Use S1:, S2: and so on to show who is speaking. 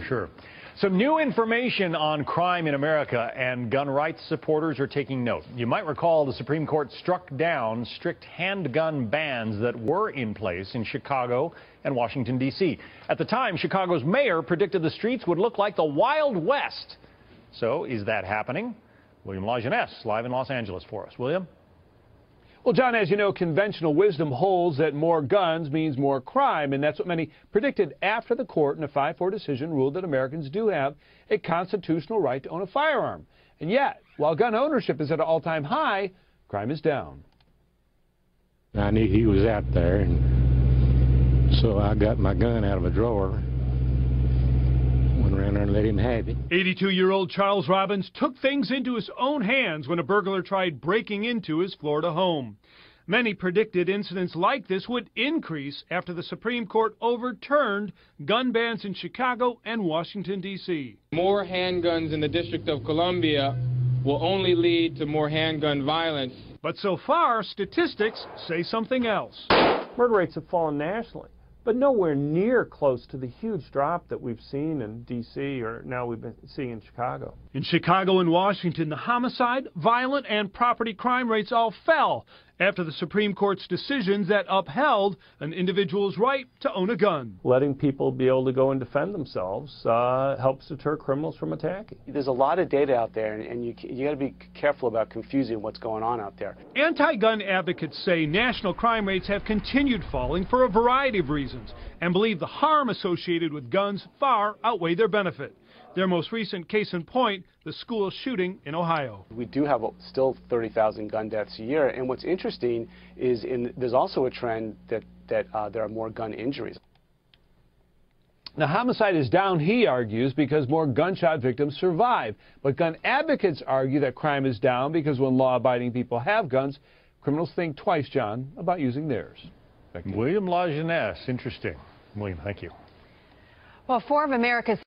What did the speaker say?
S1: Sure. Some new information on crime in America, and gun rights supporters are taking note. You might recall the Supreme Court struck down strict handgun bans that were in place in Chicago and Washington, D.C. At the time, Chicago's mayor predicted the streets would look like the Wild West. So is that happening? William LaJeunesse live in Los Angeles for us. William?
S2: Well, John, as you know, conventional wisdom holds that more guns means more crime, and that's what many predicted after the court in a 5-4 decision ruled that Americans do have a constitutional right to own a firearm. And yet, while gun ownership is at an all-time high, crime is down.
S3: I knew he was out there, and so I got my gun out of a drawer, went around there and let him have it.
S4: 82-year-old Charles Robbins took things into his own hands when a burglar tried breaking into his Florida home. Many predicted incidents like this would increase after the Supreme Court overturned gun bans in Chicago and Washington, D.C.
S5: More handguns in the District of Columbia will only lead to more handgun violence.
S4: But so far, statistics say something else.
S6: Murder rates have fallen nationally, but nowhere near close to the huge drop that we've seen in D.C. or now we've been seeing in Chicago.
S4: In Chicago and Washington, the homicide, violent, and property crime rates all fell after the Supreme Court's decisions that upheld an individual's right to own a gun.
S6: Letting people be able to go and defend themselves helps deter criminals from attacking.
S7: There's a lot of data out there, and you got to be careful about confusing what's going on out there.
S4: Anti-gun advocates say national crime rates have continued falling for a variety of reasons and believe the harm associated with guns far outweigh their benefit. Their most recent case in point, the school shooting in Ohio.
S7: We do have still 30,000 gun deaths a year, and what's interesting is there's also a trend that there are more gun injuries.
S2: Now, homicide is down, he argues, because more gunshot victims survive. But gun advocates argue that crime is down because when law-abiding people have guns, criminals think twice, John, about using theirs.
S1: William LaJeunesse. Interesting. William, thank you.
S8: Well, 4 of America's